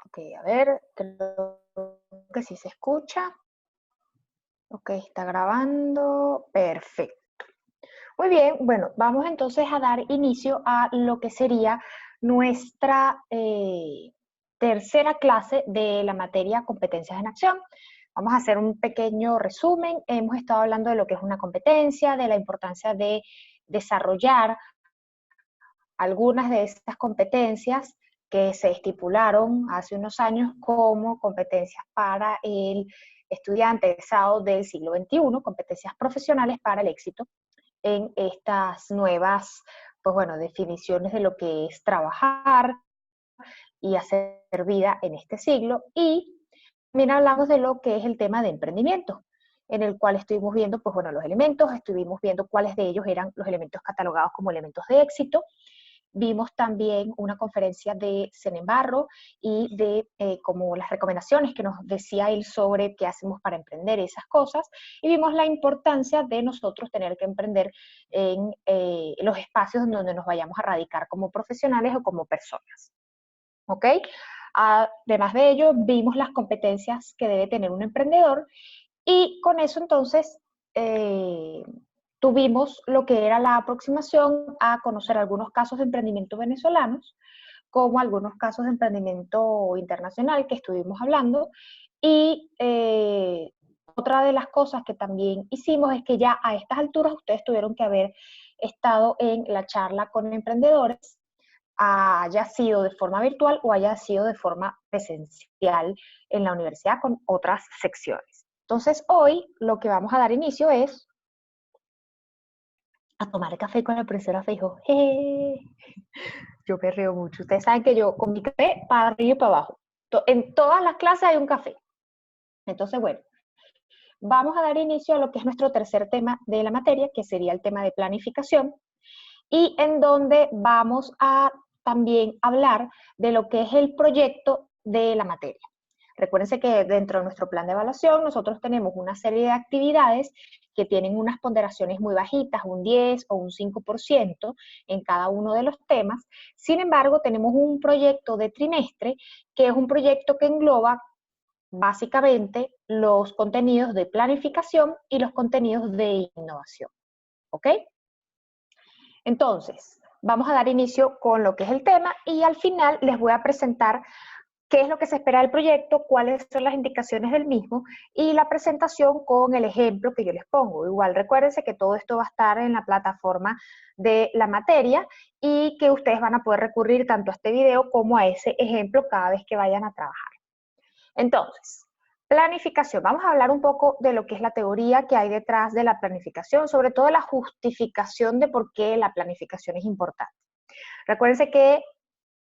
Ok, a ver, creo que sí se escucha. Ok, está grabando. Perfecto. Muy bien, bueno, vamos entonces a dar inicio a lo que sería nuestra tercera clase de la materia competencias en acción. Vamos a hacer un pequeño resumen. Hemos estado hablando de lo que es una competencia, de la importancia de desarrollar algunas de estas competencias que se estipularon hace unos años como competencias para el estudiante egresado del siglo XXI, competencias profesionales para el éxito en estas nuevas, pues bueno, definiciones de lo que es trabajar y hacer vida en este siglo. Y también hablamos de lo que es el tema de emprendimiento, en el cual estuvimos viendo, pues bueno, los elementos, estuvimos viendo cuáles de ellos eran los elementos catalogados como elementos de éxito. Vimos también una conferencia de Senembarro y de como las recomendaciones que nos decía él sobre qué hacemos para emprender y esas cosas. Y vimos la importancia de nosotros tener que emprender en los espacios en donde nos vayamos a radicar como profesionales o como personas. ¿Ok? Además de ello, vimos las competencias que debe tener un emprendedor y con eso entonces tuvimos lo que era la aproximación a conocer algunos casos de emprendimiento venezolanos, como algunos casos de emprendimiento internacional que estuvimos hablando. Y otra de las cosas que también hicimos es que ya a estas alturas ustedes tuvieron que haber estado en la charla con emprendedores, haya sido de forma virtual o haya sido de forma presencial en la universidad con otras secciones. Entonces, hoy lo que vamos a dar inicio es a tomar café con la profesora Feijóo. Yo me río mucho. Ustedes saben que yo con mi café para arriba y para abajo. En todas las clases hay un café. Entonces, bueno, vamos a dar inicio a lo que es nuestro tercer tema de la materia, que sería el tema de planificación, y en donde vamos a también hablar de lo que es el proyecto de la materia. Recuérdense que dentro de nuestro plan de evaluación nosotros tenemos una serie de actividades que tienen unas ponderaciones muy bajitas, un 10 o un 5% en cada uno de los temas. Sin embargo, tenemos un proyecto de trimestre que es un proyecto que engloba básicamente los contenidos de planificación y los contenidos de innovación. ¿Ok? Entonces, vamos a dar inicio con lo que es el tema y al final les voy a presentar qué es lo que se espera del proyecto, cuáles son las indicaciones del mismo y la presentación con el ejemplo que yo les pongo. Igual recuérdense que todo esto va a estar en la plataforma de la materia y que ustedes van a poder recurrir tanto a este video como a ese ejemplo cada vez que vayan a trabajar. Entonces, planificación. Vamos a hablar un poco de lo que es la teoría que hay detrás de la planificación, sobre todo la justificación de por qué la planificación es importante. Recuérdense que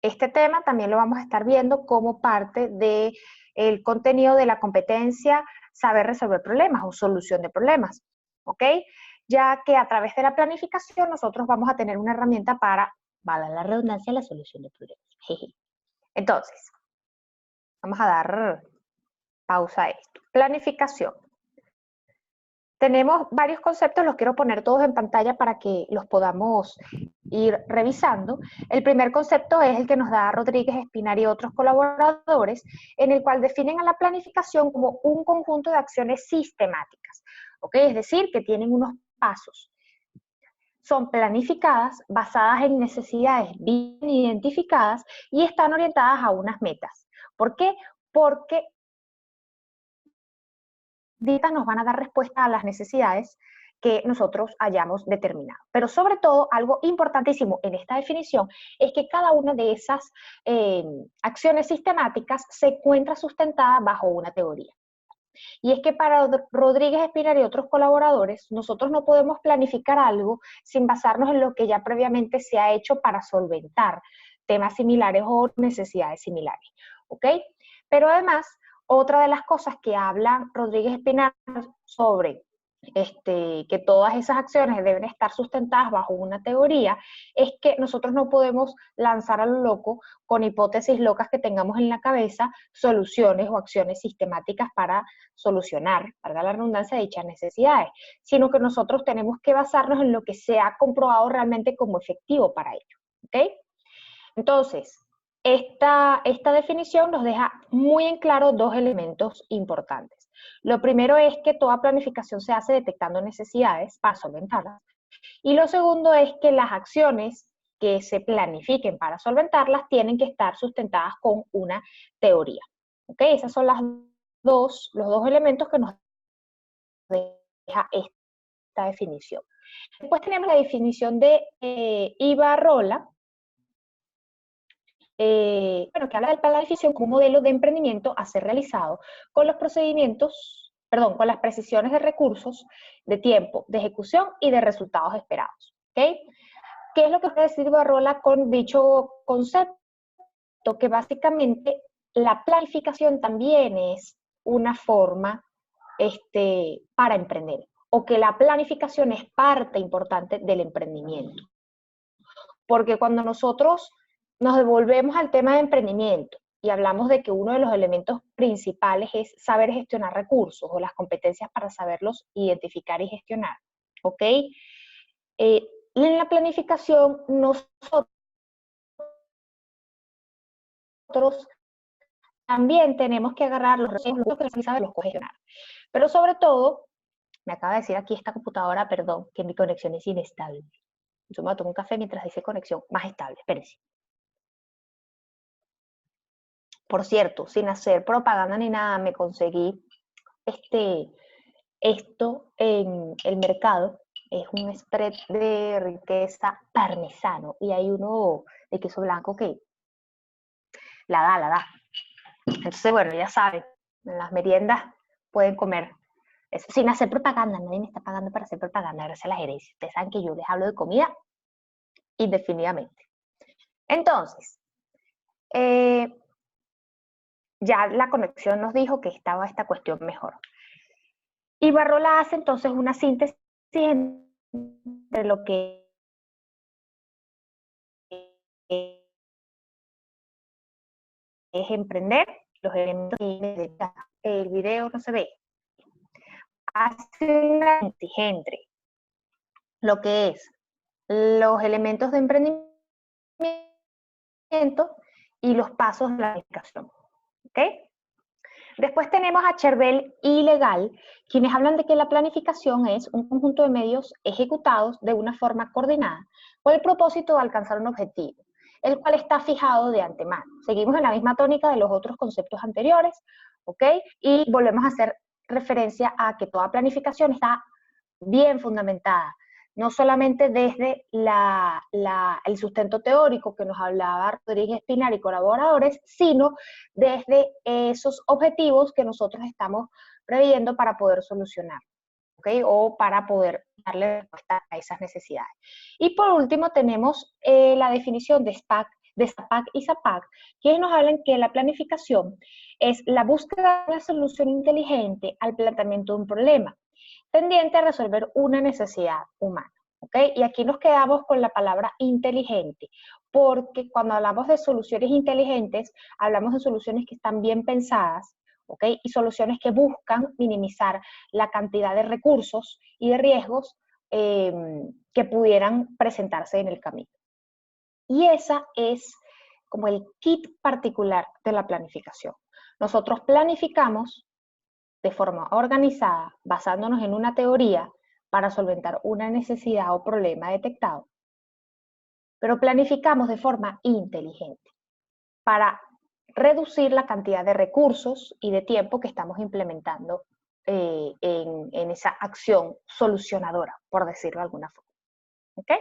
este tema también lo vamos a estar viendo como parte del contenido de la competencia saber resolver problemas o solución de problemas, ¿ok? Ya que a través de la planificación nosotros vamos a tener una herramienta para, valga la redundancia, la solución de problemas. Entonces, vamos a dar pausa a esto. Planificación. Tenemos varios conceptos, los quiero poner todos en pantalla para que los podamos ir revisando. El primer concepto es el que nos da Rodríguez Espinar y otros colaboradores, en el cual definen a la planificación como un conjunto de acciones sistemáticas, ¿ok? Es decir, que tienen unos pasos. Son planificadas, basadas en necesidades bien identificadas y están orientadas a unas metas. ¿Por qué? Porque nos van a dar respuesta a las necesidades que nosotros hayamos determinado. Pero sobre todo, algo importantísimo en esta definición es que cada una de esas acciones sistemáticas se encuentra sustentada bajo una teoría. Y es que para Rodríguez Espinar y otros colaboradores, nosotros no podemos planificar algo sin basarnos en lo que ya previamente se ha hecho para solventar temas similares o necesidades similares. ¿Ok? Pero además, otra de las cosas que habla Rodríguez Espinar sobre que todas esas acciones deben estar sustentadas bajo una teoría, es que nosotros no podemos lanzar a lo loco con hipótesis locas que tengamos en la cabeza soluciones o acciones sistemáticas para solucionar, para la redundancia, dichas necesidades, sino que nosotros tenemos que basarnos en lo que se ha comprobado realmente como efectivo para ello. ¿Ok? Entonces, esta definición nos deja muy en claro dos elementos importantes. Lo primero es que toda planificación se hace detectando necesidades para solventarlas. Y lo segundo es que las acciones que se planifiquen para solventarlas tienen que estar sustentadas con una teoría. ¿Ok? Esos son los dos elementos que nos deja esta definición. Después tenemos la definición de Ibarrola, que habla de planificación como un modelo de emprendimiento a ser realizado con los procedimientos, con las precisiones de recursos, de tiempo, de ejecución y de resultados esperados. ¿Okay? ¿Qué es lo que puede decir Ibarrola con dicho concepto? Que básicamente la planificación también es una forma para emprender, o que la planificación es parte importante del emprendimiento. Porque cuando nosotros nos devolvemos al tema de emprendimiento y hablamos de que uno de los elementos principales es saber gestionar recursos o las competencias para saberlos identificar y gestionar, ¿ok? En la planificación nosotros también tenemos que agarrar los recursos que sí sabemos gestionar. Pero sobre todo, me acaba de decir aquí esta computadora, perdón, que mi conexión es inestable. Yo me tomo un café mientras dice conexión más estable, espérense. Por cierto, sin hacer propaganda ni nada, me conseguí esto en el mercado. Es un spread de riqueza parmesano y hay uno de queso blanco que la da. Entonces, bueno, ya saben, en las meriendas pueden comer eso, sin hacer propaganda. Nadie me está pagando para hacer propaganda, gracias a la gerencia. Ustedes saben que yo les hablo de comida indefinidamente. Entonces, ya la conexión nos dijo que estaba esta cuestión mejor. Ibarrola hace entonces una síntesis entre lo que es emprender, los elementos que el video no se ve. Hace una síntesis entre lo que es los elementos de emprendimiento y los pasos de la planificación. ¿Ok? Después tenemos a Chervel y Legal, quienes hablan de que la planificación es un conjunto de medios ejecutados de una forma coordinada con el propósito de alcanzar un objetivo, el cual está fijado de antemano. Seguimos en la misma tónica de los otros conceptos anteriores, ¿ok? Y volvemos a hacer referencia a que toda planificación está bien fundamentada, no solamente desde el sustento teórico que nos hablaba Rodríguez Pinar y colaboradores, sino desde esos objetivos que nosotros estamos previendo para poder solucionar, ¿ok? O para poder darle respuesta a esas necesidades. Y por último tenemos la definición de SPAC, de SAPAC y SAPAC, que nos hablan que la planificación es la búsqueda de una solución inteligente al planteamiento de un problema, tendiente a resolver una necesidad humana. ¿Ok? Y aquí nos quedamos con la palabra inteligente, porque cuando hablamos de soluciones inteligentes, hablamos de soluciones que están bien pensadas, ¿ok? Y soluciones que buscan minimizar la cantidad de recursos y de riesgos que pudieran presentarse en el camino. Y esa es como el kit particular de la planificación. Nosotros planificamos de forma organizada, basándonos en una teoría para solventar una necesidad o problema detectado, pero planificamos de forma inteligente para reducir la cantidad de recursos y de tiempo que estamos implementando en esa acción solucionadora, por decirlo de alguna forma. ¿Ok?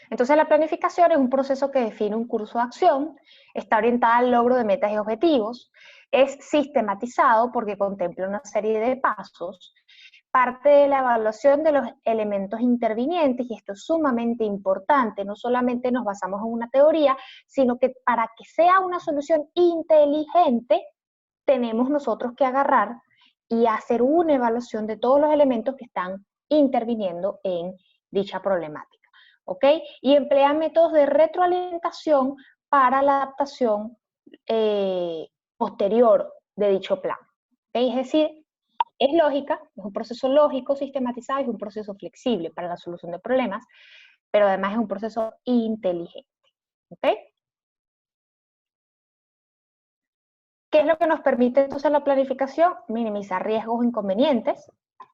Entonces la planificación es un proceso que define un curso de acción, está orientada al logro de metas y objetivos, es sistematizado porque contempla una serie de pasos, parte de la evaluación de los elementos intervinientes, y esto es sumamente importante, no solamente nos basamos en una teoría, sino que para que sea una solución inteligente, tenemos nosotros que agarrar y hacer una evaluación de todos los elementos que están interviniendo en dicha problemática. ¿Ok? Y emplea métodos de retroalimentación para la adaptación posterior de dicho plan. ¿Okay? Es decir, es lógica, es un proceso lógico, sistematizado, es un proceso flexible para la solución de problemas, pero además es un proceso inteligente. ¿Ok? ¿Qué es lo que nos permite entonces la planificación? Minimizar riesgos o inconvenientes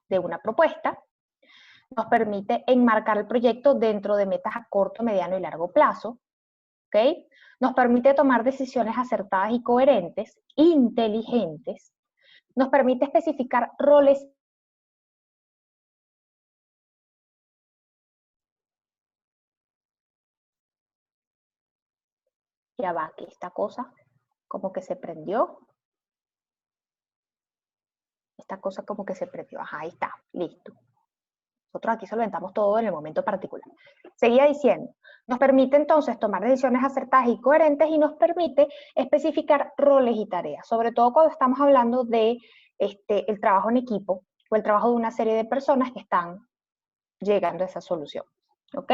de una propuesta. Nos permite enmarcar el proyecto dentro de metas a corto, mediano y largo plazo. ¿Ok? Nos permite tomar decisiones acertadas y coherentes, inteligentes. Nos permite especificar roles. Ya va, aquí esta cosa como que se prendió. Esta cosa como que se prendió. Ajá, ahí está, listo. Nosotros aquí solventamos todo en el momento particular. Seguía diciendo, nos permite entonces tomar decisiones acertadas y coherentes y nos permite especificar roles y tareas, sobre todo cuando estamos hablando de el trabajo en equipo o el trabajo de una serie de personas que están llegando a esa solución. ¿Ok?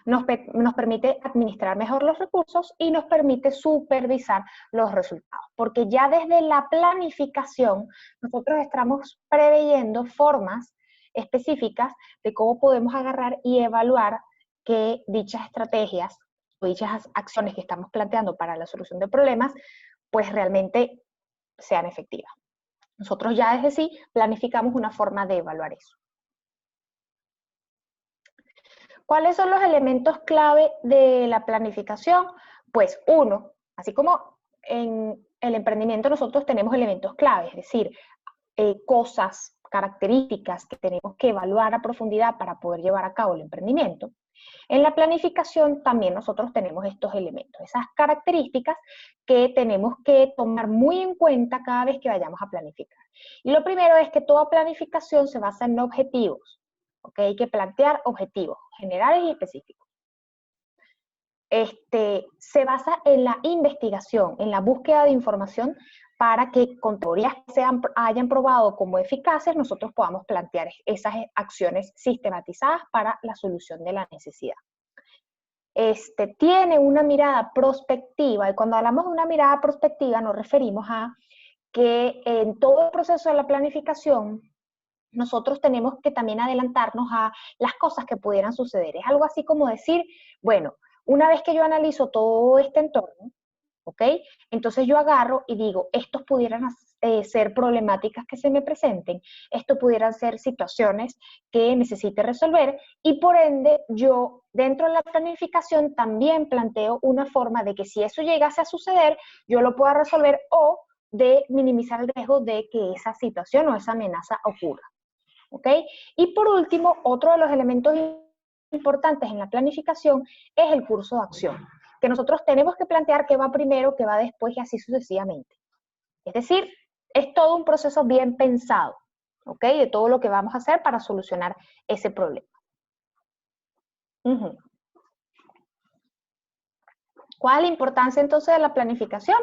Nos permite administrar mejor los recursos y nos permite supervisar los resultados, porque ya desde la planificación nosotros estamos preveyendo formas específicas de cómo podemos agarrar y evaluar que dichas estrategias o dichas acciones que estamos planteando para la solución de problemas, pues realmente sean efectivas. Nosotros ya desde sí planificamos una forma de evaluar eso. ¿Cuáles son los elementos clave de la planificación? Pues uno, así como en el emprendimiento nosotros tenemos elementos clave, es decir, cosas, características que tenemos que evaluar a profundidad para poder llevar a cabo el emprendimiento. En la planificación también nosotros tenemos estos elementos, esas características que tenemos que tomar muy en cuenta cada vez que vayamos a planificar. Y lo primero es que toda planificación se basa en objetivos. ¿Okay? Hay que plantear objetivos generales y específicos. Se basa en la investigación, en la búsqueda de información para que con teorías que hayan probado como eficaces, nosotros podamos plantear esas acciones sistematizadas para la solución de la necesidad. Tiene una mirada prospectiva, y cuando hablamos de una mirada prospectiva nos referimos a que en todo el proceso de la planificación nosotros tenemos que también adelantarnos a las cosas que pudieran suceder. Es algo así como decir, bueno, una vez que yo analizo todo este entorno, ¿ok? Entonces yo agarro y digo, estos pudieran ser problemáticas que se me presenten, esto pudieran ser situaciones que necesite resolver y por ende yo dentro de la planificación también planteo una forma de que si eso llegase a suceder, yo lo pueda resolver o de minimizar el riesgo de que esa situación o esa amenaza ocurra. ¿Ok? Y por último, otro de los elementos importantes en la planificación es el curso de acción, que nosotros tenemos que plantear qué va primero, qué va después y así sucesivamente. Es decir, es todo un proceso bien pensado, ¿ok? De todo lo que vamos a hacer para solucionar ese problema. ¿Cuál es la importancia entonces de la planificación?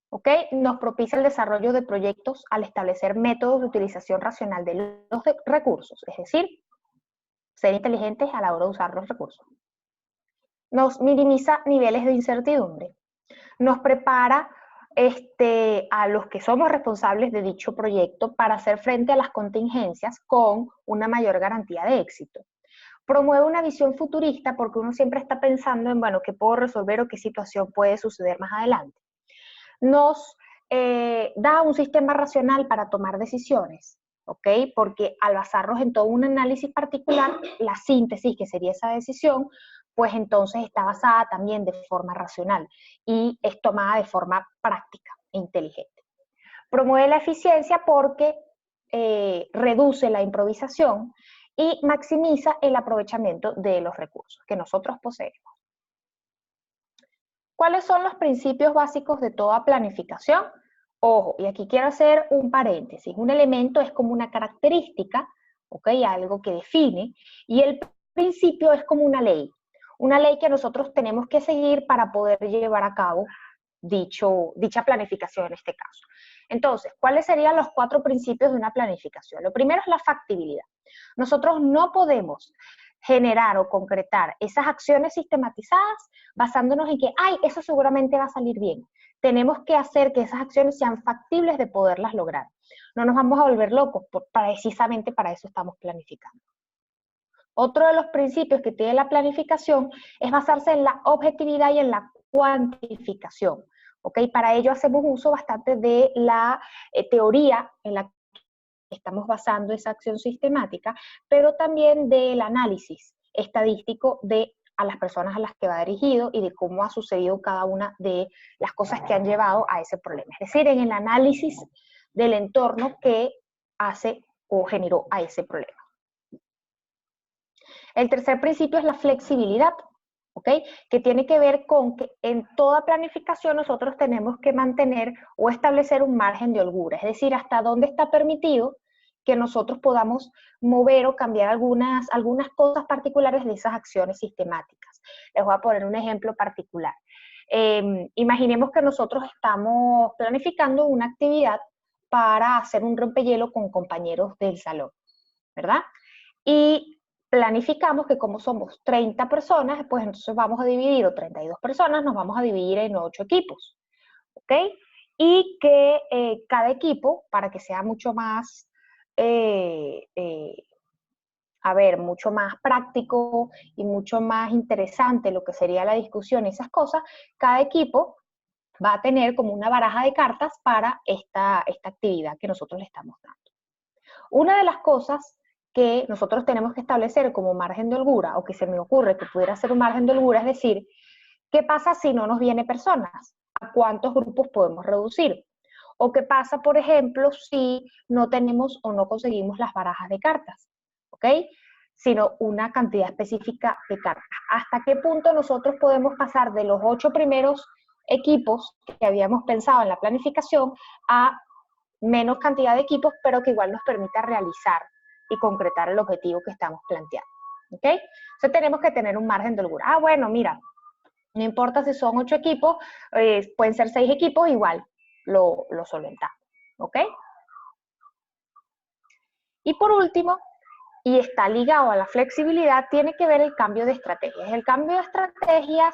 ¿Ok? Nos propicia el desarrollo de proyectos al establecer métodos de utilización racional de los recursos, es decir, ser inteligentes a la hora de usar los recursos. Nos minimiza niveles de incertidumbre. Nos prepara a los que somos responsables de dicho proyecto para hacer frente a las contingencias con una mayor garantía de éxito. Promueve una visión futurista porque uno siempre está pensando en, bueno, qué puedo resolver o qué situación puede suceder más adelante. Nos da un sistema racional para tomar decisiones, ¿ok? Porque al basarnos en todo un análisis particular, la síntesis, que sería esa decisión, pues entonces está basada también de forma racional y es tomada de forma práctica e inteligente. Promueve la eficiencia porque reduce la improvisación y maximiza el aprovechamiento de los recursos que nosotros poseemos. ¿Cuáles son los principios básicos de toda planificación? Ojo, y aquí quiero hacer un paréntesis. Un elemento es como una característica, ¿ok? Algo que define, y el principio es como una ley que nosotros tenemos que seguir para poder llevar a cabo dicha planificación en este caso. Entonces, ¿cuáles serían los 4 principios de una planificación? Lo primero es la factibilidad. Nosotros no podemos generar o concretar esas acciones sistematizadas basándonos en que, ay, eso seguramente va a salir bien. Tenemos que hacer que esas acciones sean factibles de poderlas lograr. No nos vamos a volver locos, precisamente para eso estamos planificando. Otro de los principios que tiene la planificación es basarse en la objetividad y en la cuantificación. ¿Ok? Para ello hacemos uso bastante de la teoría en la que estamos basando esa acción sistemática, pero también del análisis estadístico de a las personas a las que va dirigido y de cómo ha sucedido cada una de las cosas que han llevado a ese problema. Es decir, en el análisis del entorno que hace o generó a ese problema. El tercer principio es la flexibilidad, ¿ok? Que tiene que ver con que en toda planificación nosotros tenemos que mantener o establecer un margen de holgura, es decir, hasta dónde está permitido que nosotros podamos mover o cambiar algunas cosas particulares de esas acciones sistemáticas. Les voy a poner un ejemplo particular. Imaginemos que nosotros estamos planificando una actividad para hacer un rompehielo con compañeros del salón, ¿verdad? Y planificamos que como somos 30 personas, pues entonces vamos a dividir, o 32 personas, nos vamos a dividir en 8 equipos, ¿ok? Y que cada equipo, para que sea mucho más, mucho más práctico y mucho más interesante lo que sería la discusión y esas cosas, cada equipo va a tener como una baraja de cartas para esta actividad que nosotros le estamos dando. Una de las cosas que nosotros tenemos que establecer como margen de holgura, o que se me ocurre que pudiera ser un margen de holgura, es decir, ¿qué pasa si no nos viene personas? ¿A cuántos grupos podemos reducir? ¿O qué pasa, por ejemplo, si no tenemos o no conseguimos las barajas de cartas? ¿Ok? Sino una cantidad específica de cartas. ¿Hasta qué punto nosotros podemos pasar de los 8 primeros equipos que habíamos pensado en la planificación a menos cantidad de equipos, pero que igual nos permita realizar y concretar el objetivo que estamos planteando? ¿Ok? Entonces tenemos que tener un margen de holgura. Ah, bueno, mira, no importa si son 8 equipos, pueden ser 6 equipos, igual lo solventamos. ¿Ok? Y por último, y está ligado a la flexibilidad, tiene que ver el cambio de estrategias. El cambio de estrategias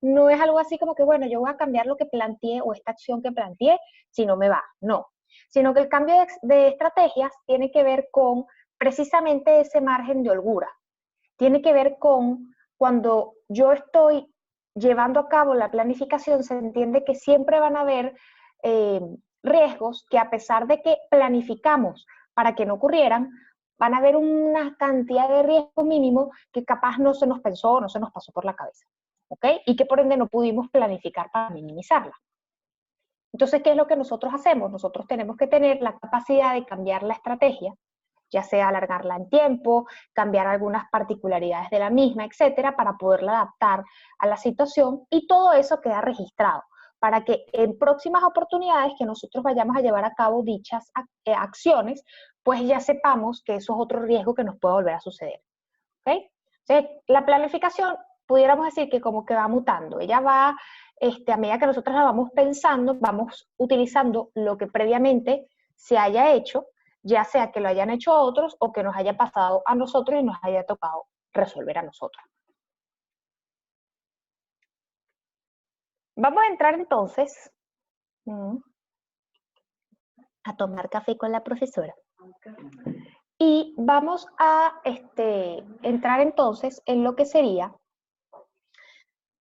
no es algo así como que, bueno, yo voy a cambiar lo que planteé o esta acción que planteé, si no me va. No, sino que el cambio de estrategias tiene que ver con precisamente ese margen de holgura. Tiene que ver con cuando yo estoy llevando a cabo la planificación, se entiende que siempre van a haber riesgos que, a pesar de que planificamos para que no ocurrieran, van a haber una cantidad de riesgo mínimo que capaz no se nos pensó o no se nos pasó por la cabeza, ¿ok? Y que por ende no pudimos planificar para minimizarla. Entonces, ¿qué es lo que nosotros hacemos? Nosotros tenemos que tener la capacidad de cambiar la estrategia, ya sea alargarla en tiempo, cambiar algunas particularidades de la misma, etcétera, para poderla adaptar a la situación, y todo eso queda registrado para que en próximas oportunidades que nosotros vayamos a llevar a cabo dichas acciones, pues ya sepamos que eso es otro riesgo que nos puede volver a suceder. ¿Ok? Entonces, la planificación, pudiéramos decir que como que va mutando, ella va, a medida que nosotros la vamos pensando, vamos utilizando lo que previamente se haya hecho, ya sea que lo hayan hecho otros o que nos haya pasado a nosotros y nos haya tocado resolver a nosotros. Vamos a entrar entonces a tomar café con la profesora. Y vamos a entrar entonces en lo que sería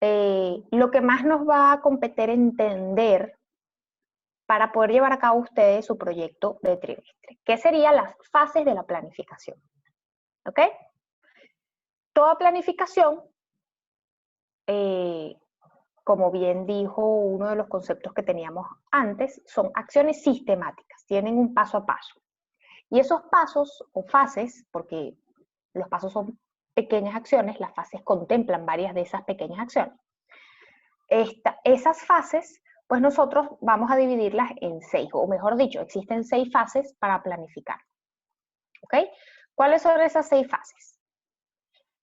lo que más nos va a competir entender para poder llevar a cabo ustedes su proyecto de trimestre, que serían las fases de la planificación. ¿Ok? Toda planificación, como bien dijo uno de los conceptos que teníamos antes, son acciones sistemáticas, tienen un paso a paso. Y esos pasos o fases, porque los pasos son pequeñas acciones, las fases contemplan varias de esas pequeñas acciones. Esas fases, pues nosotros vamos a dividirlas en 6, o mejor dicho, existen 6 fases para planificar. ¿Ok? ¿Cuáles son esas 6 fases?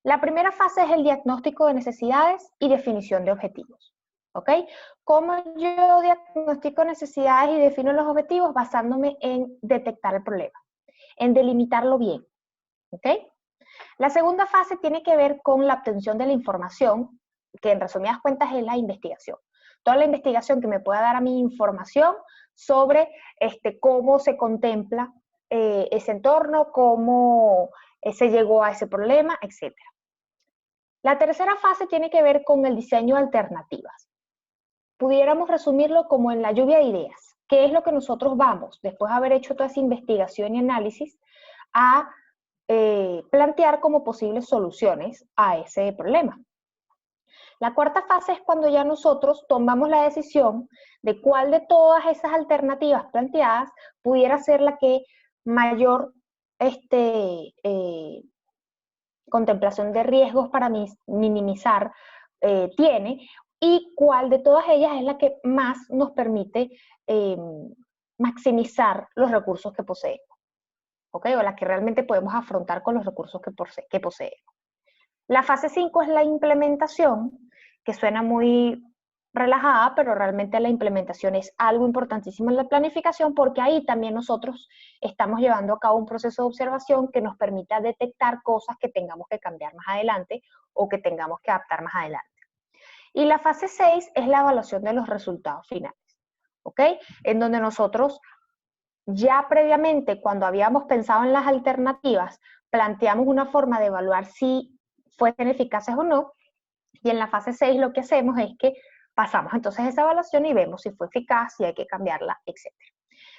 La primera fase es el diagnóstico de necesidades y definición de objetivos. ¿Ok? ¿Cómo yo diagnostico necesidades y defino los objetivos? Basándome en detectar el problema, en delimitarlo bien. ¿Ok? La segunda fase tiene que ver con la obtención de la información, que en resumidas cuentas es la investigación. Toda la investigación que me pueda dar a mí información sobre cómo se contempla ese entorno, cómo se llegó a ese problema, etc. La tercera fase tiene que ver con el diseño de alternativas. pudiéramos resumirlo como en la lluvia de ideas. ¿Qué es lo que nosotros vamos, después de haber hecho toda esa investigación y análisis, a plantear como posibles soluciones a ese problema? La cuarta fase es cuando ya nosotros tomamos la decisión de cuál de todas esas alternativas planteadas pudiera ser la que mayor contemplación de riesgos para minimizar tiene, y cuál de todas ellas es la que más nos permite maximizar los recursos que poseemos, ¿ok? O la que realmente podemos afrontar con los recursos que poseemos. La fase 5 es la implementación, que suena muy relajada, pero realmente la implementación es algo importantísimo en la planificación, porque ahí también nosotros estamos llevando a cabo un proceso de observación que nos permita detectar cosas que tengamos que cambiar más adelante o que tengamos que adaptar más adelante. Y la fase 6 es la evaluación de los resultados finales, ¿ok? En donde nosotros ya previamente, cuando habíamos pensado en las alternativas, planteamos una forma de evaluar si fuesen eficaces o no, y en la fase 6 lo que hacemos es que pasamos entonces esa evaluación y vemos si fue eficaz, si hay que cambiarla, etc.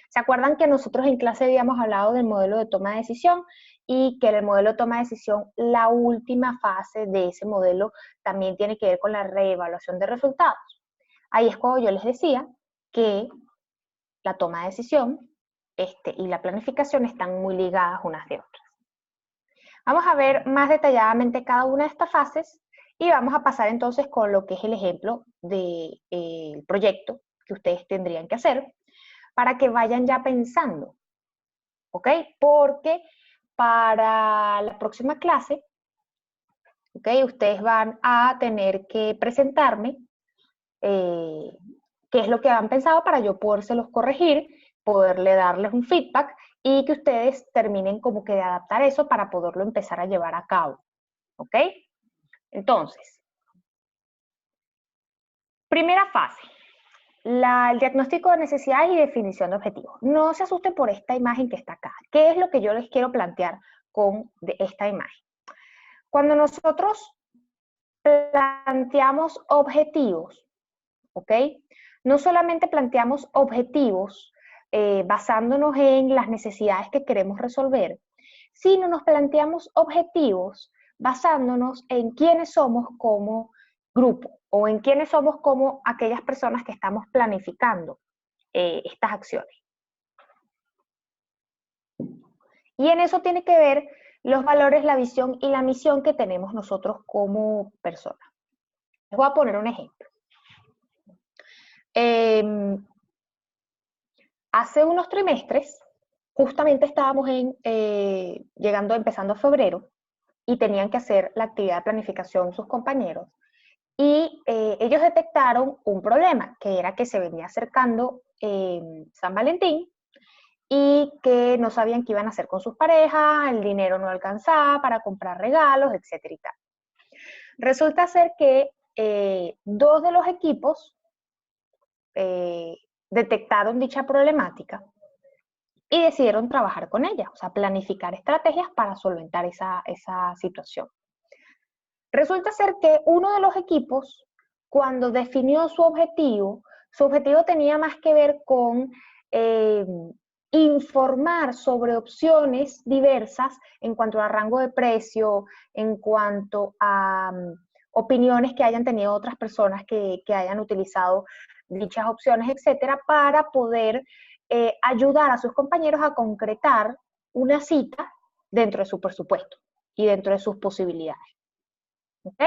¿Se acuerdan que nosotros en clase habíamos hablado del modelo de toma de decisión y que en el modelo de toma de decisión la última fase de ese modelo también tiene que ver con la reevaluación de resultados? Ahí es cuando yo les decía que la toma de decisión y la planificación están muy ligadas unas de otras. Vamos a ver más detalladamente cada una de estas fases y vamos a pasar entonces con lo que es el ejemplo del proyecto que ustedes tendrían que hacer para que vayan ya pensando, ¿ok? Porque para la próxima clase, ¿ok? Ustedes van a tener que presentarme qué es lo que han pensado para yo podérselos corregir, poderle darles un feedback y que ustedes terminen como que de adaptar eso para poderlo empezar a llevar a cabo, ¿ok? Entonces, primera fase, el diagnóstico de necesidades y definición de objetivos. No se asusten por esta imagen que está acá. ¿Qué es lo que yo les quiero plantear con esta imagen? Cuando nosotros planteamos objetivos, ¿ok? No solamente planteamos objetivos basándonos en las necesidades que queremos resolver, sino nos planteamos objetivos basándonos en quiénes somos como grupo o en quiénes somos como aquellas personas que estamos planificando estas acciones. Y en eso tiene que ver los valores, la visión y la misión que tenemos nosotros como personas. Les voy a poner un ejemplo. Hace unos trimestres, justamente estábamos empezando febrero, y tenían que hacer la actividad de planificación sus compañeros, y ellos detectaron un problema, que era que se venía acercando San Valentín, y que no sabían qué iban a hacer con sus parejas, el dinero no alcanzaba para comprar regalos, etcétera y tal. Resulta ser que dos de los equipos detectaron dicha problemática y decidieron trabajar con ella, o sea, planificar estrategias para solventar esa situación. Resulta ser que uno de los equipos, cuando definió su objetivo tenía más que ver con informar sobre opciones diversas en cuanto a rango de precio, en cuanto a opiniones que hayan tenido otras personas que hayan utilizado dichas opciones, etcétera, para poder ayudar a sus compañeros a concretar una cita dentro de su presupuesto y dentro de sus posibilidades. ¿Ok?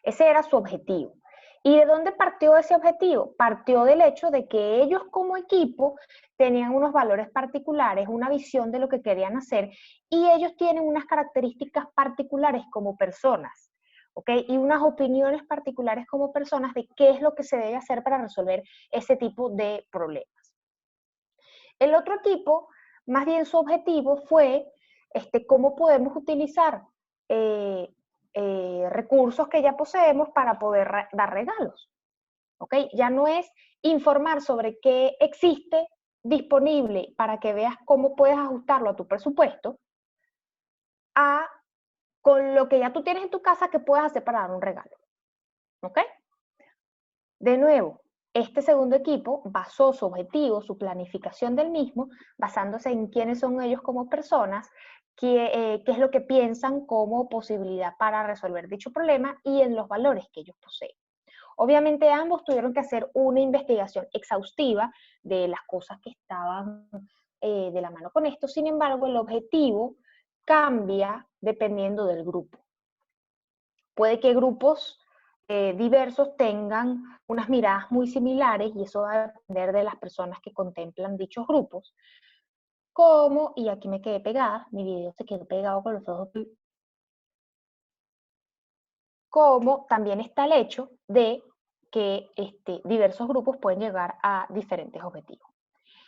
Ese era su objetivo. ¿Y de dónde partió ese objetivo? Partió del hecho de que ellos como equipo tenían unos valores particulares, una visión de lo que querían hacer, y ellos tienen unas características particulares como personas, ¿ok? Y unas opiniones particulares como personas de qué es lo que se debe hacer para resolver ese tipo de problemas. El otro equipo, más bien su objetivo fue cómo podemos utilizar recursos que ya poseemos para poder dar regalos. ¿Ok? Ya no es informar sobre qué existe disponible para que veas cómo puedes ajustarlo a tu presupuesto, a con lo que ya tú tienes en tu casa que puedes hacer para dar un regalo. ¿Ok? De nuevo, este segundo equipo basó su objetivo, su planificación del mismo, basándose en quiénes son ellos como personas, qué es lo que piensan como posibilidad para resolver dicho problema y en los valores que ellos poseen. Obviamente ambos tuvieron que hacer una investigación exhaustiva de las cosas que estaban de la mano con esto, sin embargo el objetivo cambia dependiendo del grupo. Puede que grupos diversos tengan unas miradas muy similares y eso va a depender de las personas que contemplan dichos grupos, como, y aquí me quedé pegada, mi video se quedó pegado con los ojos, como también está el hecho de que diversos grupos pueden llegar a diferentes objetivos.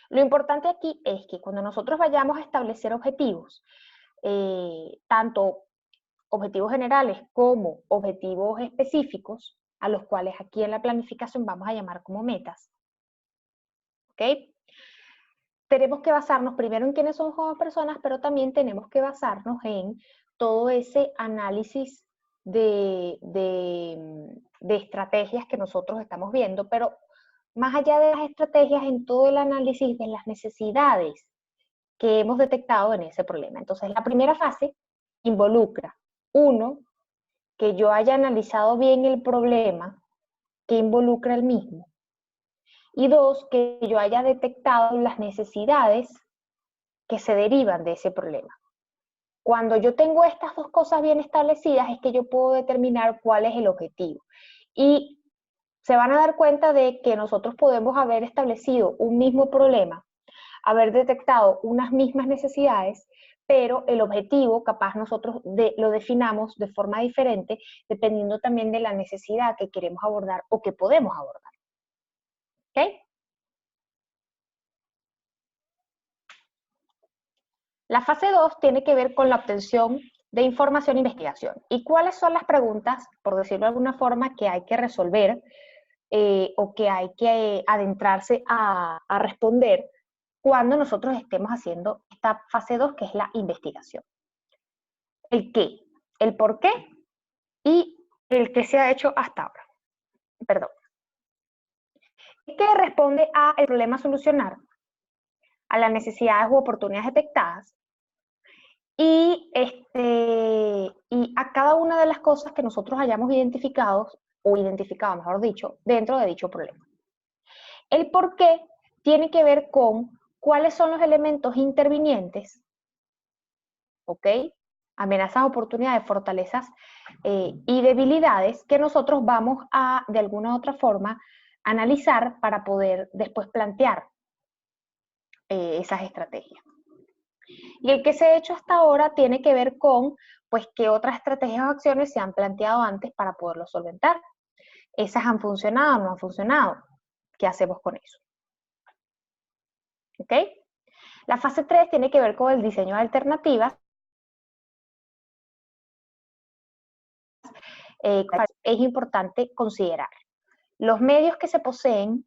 Lo importante aquí es que cuando nosotros vayamos a establecer objetivos, tanto objetivos generales como objetivos específicos, a los cuales aquí en la planificación vamos a llamar como metas, ¿ok? Tenemos que basarnos primero en quiénes somos como personas, pero también tenemos que basarnos en todo ese análisis de estrategias que nosotros estamos viendo, pero más allá de las estrategias, en todo el análisis de las necesidades que hemos detectado en ese problema. Entonces, la primera fase involucra, uno, que yo haya analizado bien el problema que involucra el mismo, y dos, que yo haya detectado las necesidades que se derivan de ese problema. Cuando yo tengo estas dos cosas bien establecidas es que yo puedo determinar cuál es el objetivo. Y se van a dar cuenta de que nosotros podemos haber establecido un mismo problema, haber detectado unas mismas necesidades, pero el objetivo capaz nosotros lo definamos de forma diferente dependiendo también de la necesidad que queremos abordar o que podemos abordar. ¿Ok? La fase 2 tiene que ver con la obtención de información e investigación. ¿Y cuáles son las preguntas, por decirlo de alguna forma, que hay que resolver o que hay que adentrarse a responder cuando nosotros estemos haciendo esta fase 2, que es la investigación? El qué, el por qué y el que se ha hecho hasta ahora. Perdón. ¿Qué responde a el problema a solucionar, a las necesidades u oportunidades detectadas y a cada una de las cosas que nosotros hayamos identificado, o identificado, mejor dicho, dentro de dicho problema? El por qué tiene que ver con cuáles son los elementos intervinientes, ¿ok? Amenazas, oportunidades, fortalezas y debilidades que nosotros vamos a, de alguna u otra forma, analizar para poder después plantear esas estrategias. Y el que se ha hecho hasta ahora tiene que ver con, pues, qué otras estrategias o acciones se han planteado antes para poderlo solventar. ¿Esas han funcionado o no han funcionado? ¿Qué hacemos con eso? ¿Ok? La fase 3 tiene que ver con el diseño de alternativas. Es importante considerar los medios que se poseen,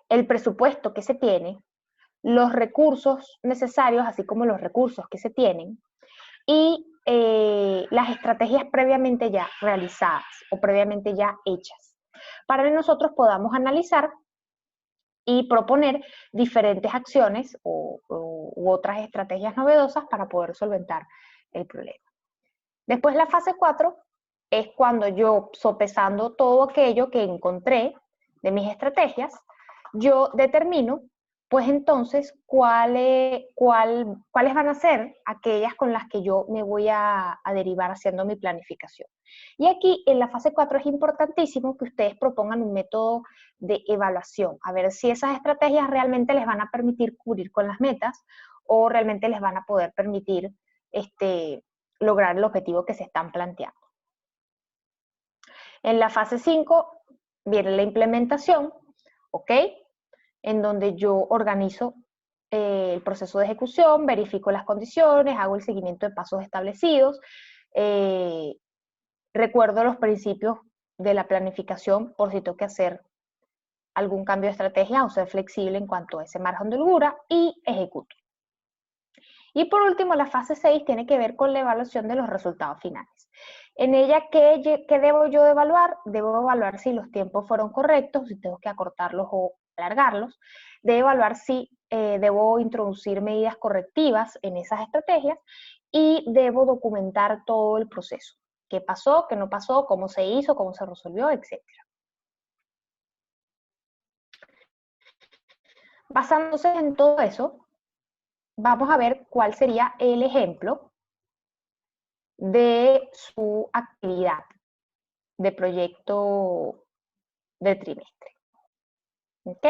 el presupuesto que se tiene, los recursos necesarios, así como los recursos que se tienen, y las estrategias previamente ya realizadas o previamente ya hechas, para que nosotros podamos analizar y proponer diferentes acciones u otras estrategias novedosas para poder solventar el problema. Después la fase 4 es cuando yo, sopesando todo aquello que encontré de mis estrategias, yo determino, pues entonces, cuáles van a ser aquellas con las que yo me voy a derivar haciendo mi planificación. Y aquí, en la fase 4, es importantísimo que ustedes propongan un método de evaluación, a ver si esas estrategias realmente les van a permitir cubrir con las metas o realmente les van a poder permitir lograr el objetivo que se están planteando. En la fase 5 viene la implementación, ¿ok? En donde yo organizo el proceso de ejecución, verifico las condiciones, hago el seguimiento de pasos establecidos, recuerdo los principios de la planificación por si tengo que hacer algún cambio de estrategia o ser flexible en cuanto a ese margen de holgura y ejecuto. Y por último, la fase 6 tiene que ver con la evaluación de los resultados finales. En ella, ¿qué debo yo evaluar? Debo evaluar si los tiempos fueron correctos, si tengo que acortarlos o alargarlos. Debo evaluar si debo introducir medidas correctivas en esas estrategias y debo documentar todo el proceso. ¿Qué pasó? ¿Qué no pasó? ¿Cómo se hizo? ¿Cómo se resolvió? Etcétera. Basándose en todo eso, vamos a ver cuál sería el ejemplo de su actividad de proyecto de trimestre. ¿Ok?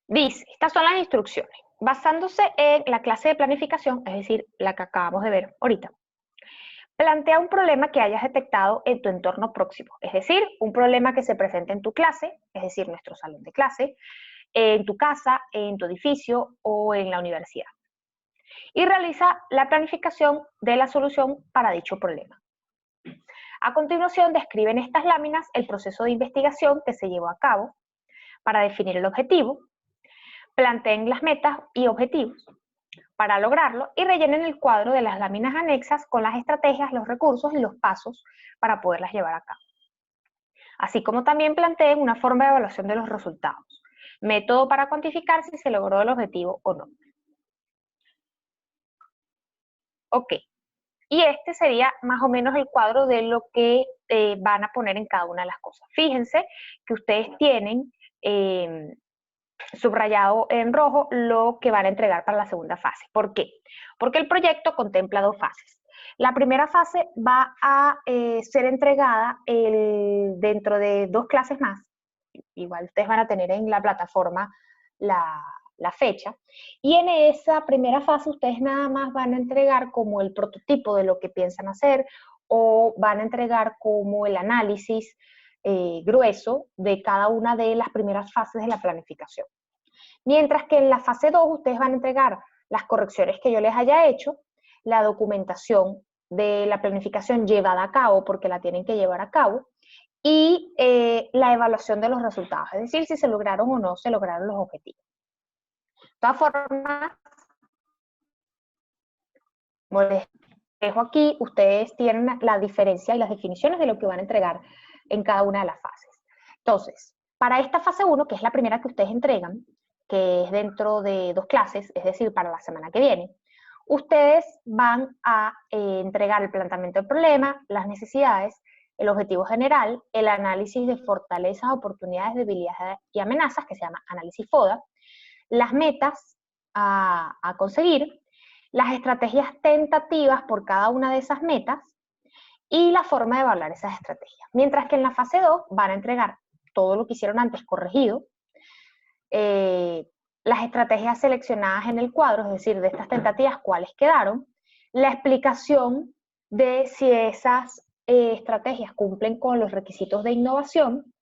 Dice, estas son las instrucciones. Basándose en la clase de planificación, es decir, la que acabamos de ver ahorita, plantea un problema que hayas detectado en tu entorno próximo, es decir, un problema que se presente en tu clase, es decir, nuestro salón de clase, en tu casa, en tu edificio o en la universidad. Y realiza la planificación de la solución para dicho problema. A continuación, describe en estas láminas el proceso de investigación que se llevó a cabo para definir el objetivo, planteen las metas y objetivos para lograrlo y rellenen el cuadro de las láminas anexas con las estrategias, los recursos y los pasos para poderlas llevar a cabo. Así como también planteen una forma de evaluación de los resultados, método para cuantificar si se logró el objetivo o no. Ok, y este sería más o menos el cuadro de lo que van a poner en cada una de las cosas. Fíjense que ustedes tienen subrayado en rojo lo que van a entregar para la segunda fase. ¿Por qué? Porque el proyecto contempla dos fases. La primera fase va a ser entregada dentro de 2 clases más. Igual ustedes van a tener en la plataforma la fecha. Y en esa primera fase ustedes nada más van a entregar como el prototipo de lo que piensan hacer o van a entregar como el análisis grueso de cada una de las primeras fases de la planificación. Mientras que en la fase 2 ustedes van a entregar las correcciones que yo les haya hecho, la documentación de la planificación llevada a cabo, porque la tienen que llevar a cabo, y la evaluación de los resultados, es decir, si se lograron o no se lograron los objetivos. De todas formas, como les dejo aquí, ustedes tienen la diferencia y las definiciones de lo que van a entregar en cada una de las fases. Entonces, para esta fase 1, que es la primera que ustedes entregan, que es dentro de 2 clases, es decir, para la semana que viene, ustedes van a entregar el planteamiento del problema, las necesidades, el objetivo general, el análisis de fortalezas, oportunidades, debilidades y amenazas, que se llama análisis FODA, las metas a conseguir, las estrategias tentativas por cada una de esas metas y la forma de evaluar esas estrategias. Mientras que en la fase 2 van a entregar todo lo que hicieron antes corregido, las estrategias seleccionadas en el cuadro, es decir, de estas tentativas, cuáles quedaron, la explicación de si esas estrategias cumplen con los requisitos de innovación,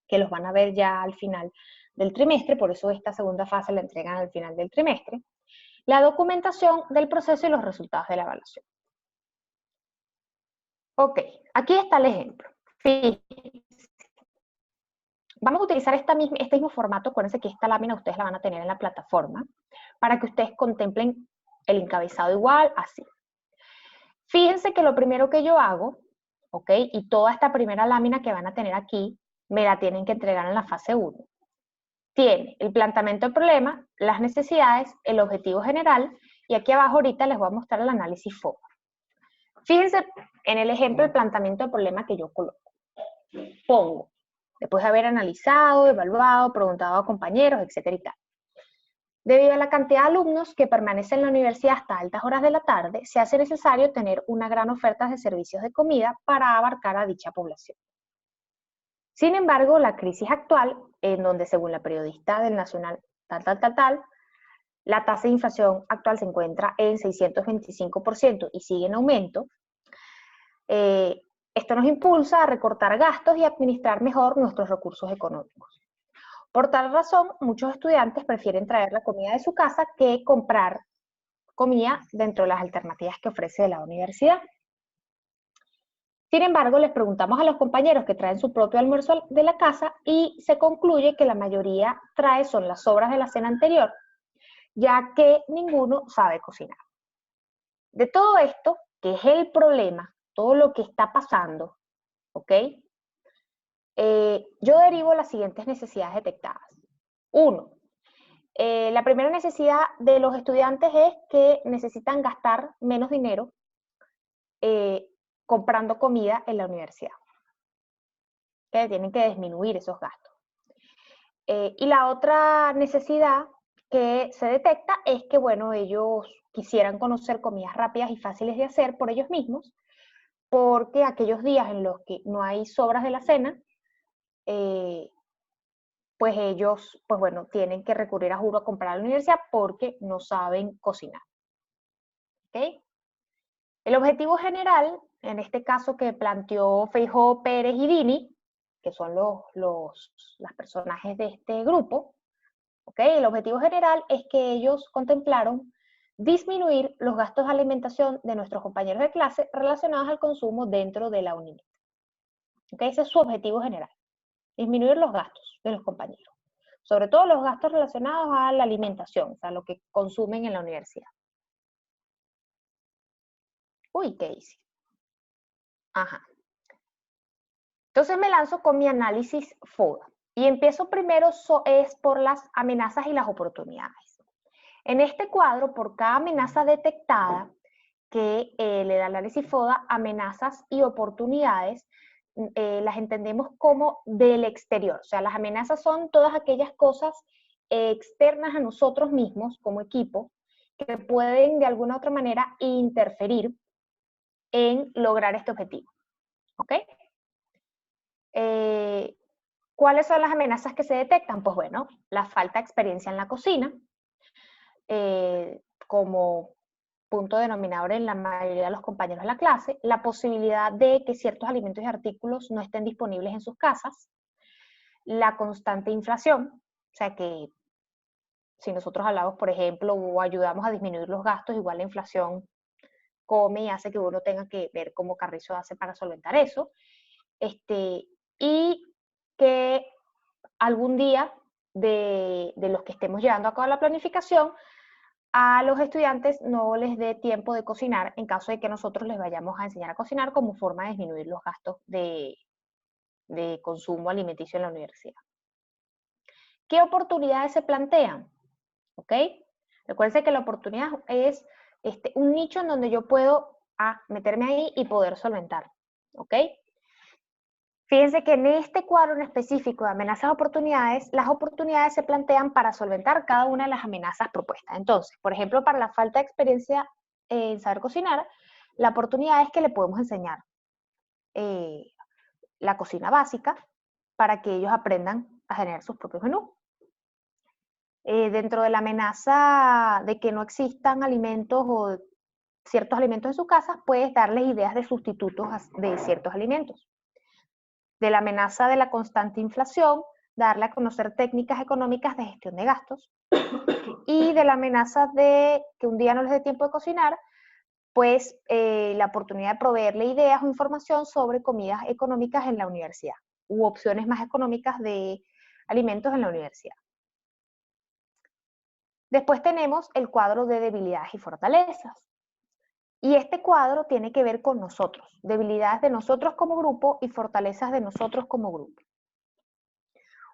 que los van a ver ya al final del trimestre, por eso esta segunda fase la entregan al final del trimestre, la documentación del proceso y los resultados de la evaluación. Ok, aquí está el ejemplo. Fíjense. Vamos a utilizar este mismo formato, acuérdense que esta lámina ustedes la van a tener en la plataforma, para que ustedes contemplen el encabezado igual, así. Fíjense que lo primero que yo hago, ¿ok? Y toda esta primera lámina que van a tener aquí, me la tienen que entregar en la fase 1. Tiene el planteamiento del problema, las necesidades, el objetivo general, y aquí abajo ahorita les voy a mostrar el análisis FODA. Fíjense en el ejemplo del planteamiento del problema que yo coloco. Pongo, después de haber analizado, evaluado, preguntado a compañeros, etcétera y tal. Debido a la cantidad de alumnos que permanecen en la universidad hasta altas horas de la tarde, se hace necesario tener una gran oferta de servicios de comida para abarcar a dicha población. Sin embargo, la crisis actual, en donde según la periodista del Nacional la tasa de inflación actual se encuentra en 625% y sigue en aumento, esto nos impulsa a recortar gastos y administrar mejor nuestros recursos económicos. Por tal razón, muchos estudiantes prefieren traer la comida de su casa que comprar comida dentro de las alternativas que ofrece la universidad. Sin embargo, les preguntamos a los compañeros que traen su propio almuerzo de la casa y se concluye que la mayoría trae son las sobras de la cena anterior, ya que ninguno sabe cocinar. De todo esto, qué es el problema, todo lo que está pasando, ¿ok? Yo derivo las siguientes necesidades detectadas. 1. La primera necesidad de los estudiantes es que necesitan gastar menos dinero comprando comida en la universidad. Que tienen que disminuir esos gastos. Y la otra necesidad que se detecta es que, bueno, ellos quisieran conocer comidas rápidas y fáciles de hacer por ellos mismos, porque aquellos días en los que no hay sobras de la cena, pues ellos, pues bueno, tienen que recurrir a juro a comprar a la universidad porque no saben cocinar. ¿Ok? El objetivo general, en este caso que planteó Feijó, Pérez y Dini, que son los personajes de este grupo, ¿ok? El objetivo general es que ellos contemplaron disminuir los gastos de alimentación de nuestros compañeros de clase relacionados al consumo dentro de la UNIMED. ¿Ok? Ese es su objetivo general, disminuir los gastos de los compañeros, sobre todo los gastos relacionados a la alimentación, o sea, lo que consumen en la universidad. Uy, ¿qué hice? Ajá. Entonces me lanzo con mi análisis FODA y empiezo primero es por las amenazas y las oportunidades. En este cuadro, por cada amenaza detectada que le da el análisis FODA, amenazas y oportunidades, las entendemos como del exterior. O sea, las amenazas son todas aquellas cosas externas a nosotros mismos como equipo que pueden de alguna u otra manera interferir en lograr este objetivo. ¿Ok? ¿Cuáles son las amenazas que se detectan? Pues bueno, la falta de experiencia en la cocina, como punto denominador en la mayoría de los compañeros de la clase, la posibilidad de que ciertos alimentos y artículos no estén disponibles en sus casas, la constante inflación, o sea que si nosotros hablamos, por ejemplo, o ayudamos a disminuir los gastos, igual la inflación come y hace que uno tenga que ver cómo Carrizo hace para solventar eso, y que algún día de los que estemos llevando a cabo la planificación, a los estudiantes no les dé tiempo de cocinar en caso de que nosotros les vayamos a enseñar a cocinar como forma de disminuir los gastos de consumo alimenticio en la universidad. ¿Qué oportunidades se plantean? ¿Ok? Recuerden que la oportunidad es un nicho en donde yo puedo meterme ahí y poder solventar. ¿Ok? Fíjense que en este cuadro en específico de amenazas oportunidades, las oportunidades se plantean para solventar cada una de las amenazas propuestas. Entonces, por ejemplo, para la falta de experiencia en saber cocinar, la oportunidad es que le podemos enseñar la cocina básica para que ellos aprendan a generar sus propios menús. Dentro de la amenaza de que no existan alimentos o ciertos alimentos en su casa, puedes darles ideas de sustitutos de ciertos alimentos. De la amenaza de la constante inflación, darle a conocer técnicas económicas de gestión de gastos. Y de la amenaza de que un día no les dé tiempo de cocinar, pues la oportunidad de proveerle ideas o información sobre comidas económicas en la universidad u opciones más económicas de alimentos en la universidad. Después tenemos el cuadro de debilidades y fortalezas. Y este cuadro tiene que ver con nosotros, debilidades de nosotros como grupo y fortalezas de nosotros como grupo.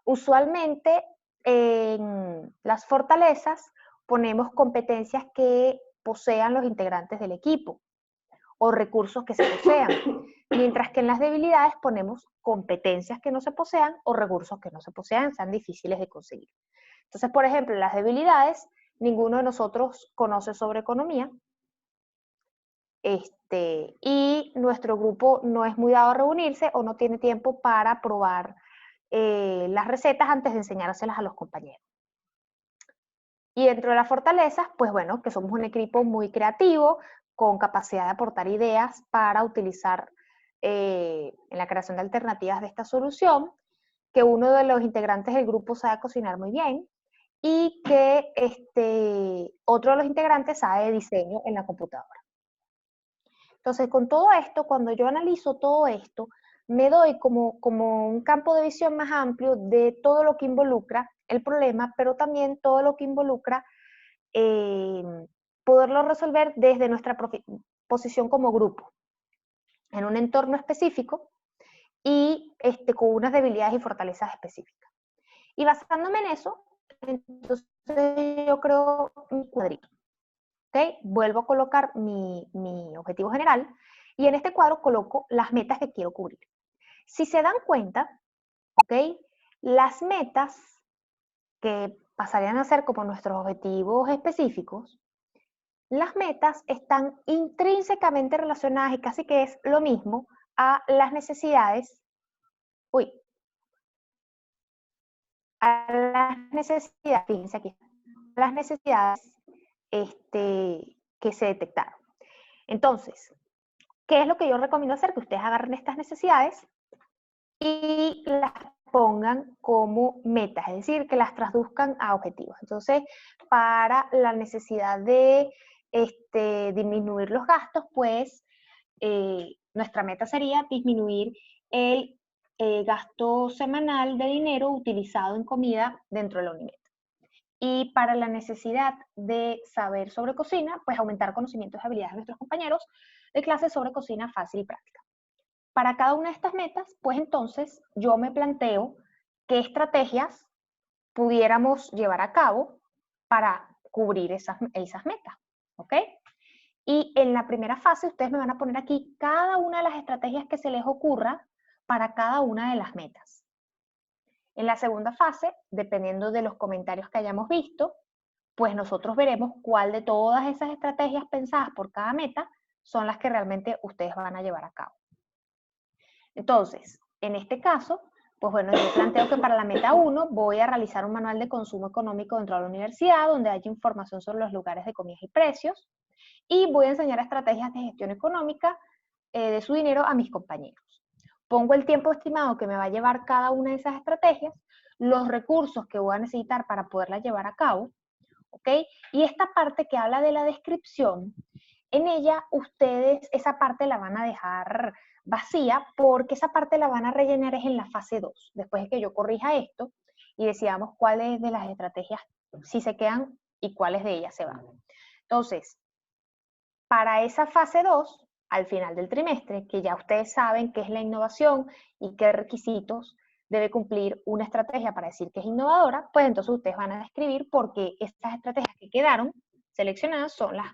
Usualmente en las fortalezas ponemos competencias que posean los integrantes del equipo o recursos que se posean, mientras que en las debilidades ponemos competencias que no se posean o recursos que no se posean, sean difíciles de conseguir. Entonces, por ejemplo, en las debilidades, ninguno de nosotros conoce sobre economía, y nuestro grupo no es muy dado a reunirse o no tiene tiempo para probar las recetas antes de enseñárselas a los compañeros. Y dentro de las fortalezas, pues bueno, que somos un equipo muy creativo, con capacidad de aportar ideas para utilizar en la creación de alternativas de esta solución, que uno de los integrantes del grupo sabe cocinar muy bien y que otro de los integrantes sabe de diseño en la computadora. Entonces, con todo esto, cuando yo analizo todo esto, me doy como un campo de visión más amplio de todo lo que involucra el problema, pero también todo lo que involucra poderlo resolver desde nuestra posición como grupo, en un entorno específico y con unas debilidades y fortalezas específicas. Y basándome en eso, entonces yo creo un cuadrito. ¿Okay? Vuelvo a colocar mi objetivo general y en este cuadro coloco las metas que quiero cubrir. Si se dan cuenta, ¿okay? Las metas que pasarían a ser como nuestros objetivos específicos, las metas están intrínsecamente relacionadas y casi que es lo mismo a las necesidades, fíjense aquí, las necesidades que se detectaron. Entonces, ¿qué es lo que yo recomiendo hacer? Que ustedes agarren estas necesidades y las pongan como metas, es decir, que las traduzcan a objetivos. Entonces, para la necesidad de disminuir los gastos, pues nuestra meta sería disminuir el gasto semanal de dinero utilizado en comida dentro de la unidad. Y para la necesidad de saber sobre cocina, pues aumentar conocimientos y habilidades de nuestros compañeros de clases sobre cocina fácil y práctica. Para cada una de estas metas, pues entonces yo me planteo qué estrategias pudiéramos llevar a cabo para cubrir esas metas, ¿ok? Y en la primera fase ustedes me van a poner aquí cada una de las estrategias que se les ocurra para cada una de las metas. En la segunda fase, dependiendo de los comentarios que hayamos visto, pues nosotros veremos cuál de todas esas estrategias pensadas por cada meta son las que realmente ustedes van a llevar a cabo. Entonces, en este caso, pues bueno, yo planteo que para la meta 1 voy a realizar un manual de consumo económico dentro de la universidad donde haya información sobre los lugares de comidas y precios y voy a enseñar estrategias de gestión económica de su dinero a mis compañeros. Pongo el tiempo estimado que me va a llevar cada una de esas estrategias, los recursos que voy a necesitar para poderlas llevar a cabo, ¿ok? Y esta parte que habla de la descripción, en ella ustedes esa parte la van a dejar vacía porque esa parte la van a rellenar es en la fase 2, después de que yo corrija esto y decidamos cuáles de las estrategias sí se quedan y cuáles de ellas se van. Entonces, para esa fase 2, al final del trimestre, que ya ustedes saben qué es la innovación y qué requisitos debe cumplir una estrategia para decir que es innovadora, pues entonces ustedes van a describir por qué estas estrategias que quedaron seleccionadas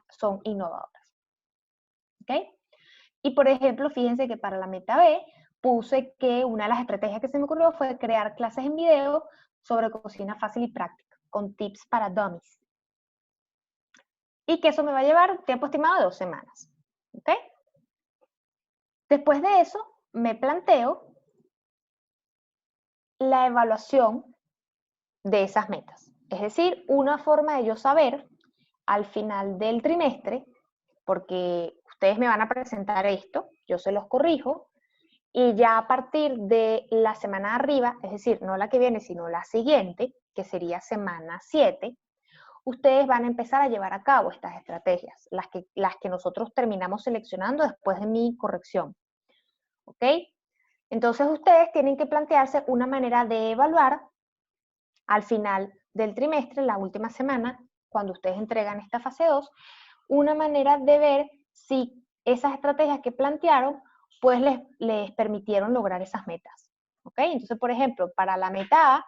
son innovadoras. ¿Ok? Y por ejemplo, fíjense que para la meta B puse que una de las estrategias que se me ocurrió fue crear clases en video sobre cocina fácil y práctica, con tips para dummies. Y que eso me va a llevar un tiempo estimado de 2 semanas. ¿Ok? Después de eso, me planteo la evaluación de esas metas. Es decir, una forma de yo saber al final del trimestre, porque ustedes me van a presentar esto, yo se los corrijo, y ya a partir de la semana de arriba, es decir, no la que viene, sino la siguiente, que sería semana 7, ustedes van a empezar a llevar a cabo estas estrategias, las que nosotros terminamos seleccionando después de mi corrección. ¿Ok? Entonces ustedes tienen que plantearse una manera de evaluar al final del trimestre, la última semana, cuando ustedes entregan esta fase 2, una manera de ver si esas estrategias que plantearon, pues les permitieron lograr esas metas. ¿Ok? Entonces, por ejemplo, para la meta A,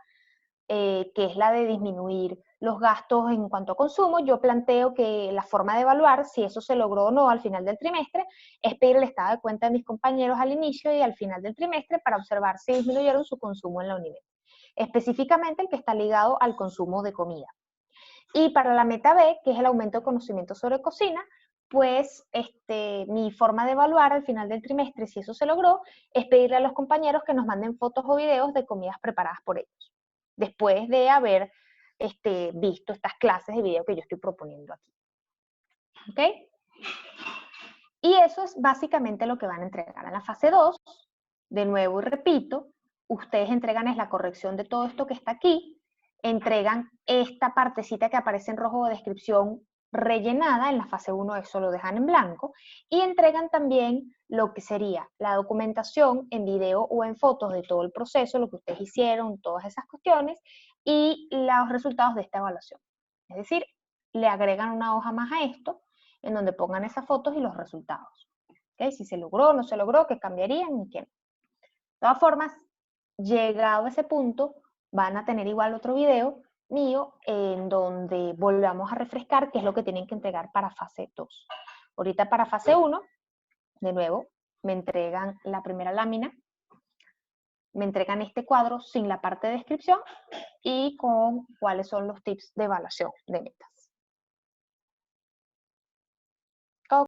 que es la de disminuir los gastos en cuanto a consumo, yo planteo que la forma de evaluar si eso se logró o no al final del trimestre es pedir el estado de cuenta de mis compañeros al inicio y al final del trimestre para observar si disminuyeron su consumo en la unidad, específicamente el que está ligado al consumo de comida. Y para la meta B, que es el aumento de conocimiento sobre cocina, pues mi forma de evaluar al final del trimestre si eso se logró es pedirle a los compañeros que nos manden fotos o videos de comidas preparadas por ellos, después de haber visto estas clases de video que yo estoy proponiendo aquí. ¿Ok? Y eso es básicamente lo que van a entregar. En la fase 2, de nuevo y repito, ustedes entregan es la corrección de todo esto que está aquí, entregan esta partecita que aparece en rojo de descripción rellenada, en la fase 1 eso lo dejan en blanco, y entregan también lo que sería la documentación en video o en fotos de todo el proceso, lo que ustedes hicieron, todas esas cuestiones, y los resultados de esta evaluación. Es decir, le agregan una hoja más a esto, en donde pongan esas fotos y los resultados. ¿Okay? Si se logró, no se logró, qué cambiarían y qué no. De todas formas, llegado a ese punto, van a tener igual otro video mío en donde volvamos a refrescar qué es lo que tienen que entregar para fase 2. Ahorita para fase 1, de nuevo, me entregan la primera lámina, me entregan este cuadro sin la parte de descripción y con cuáles son los tips de evaluación de metas.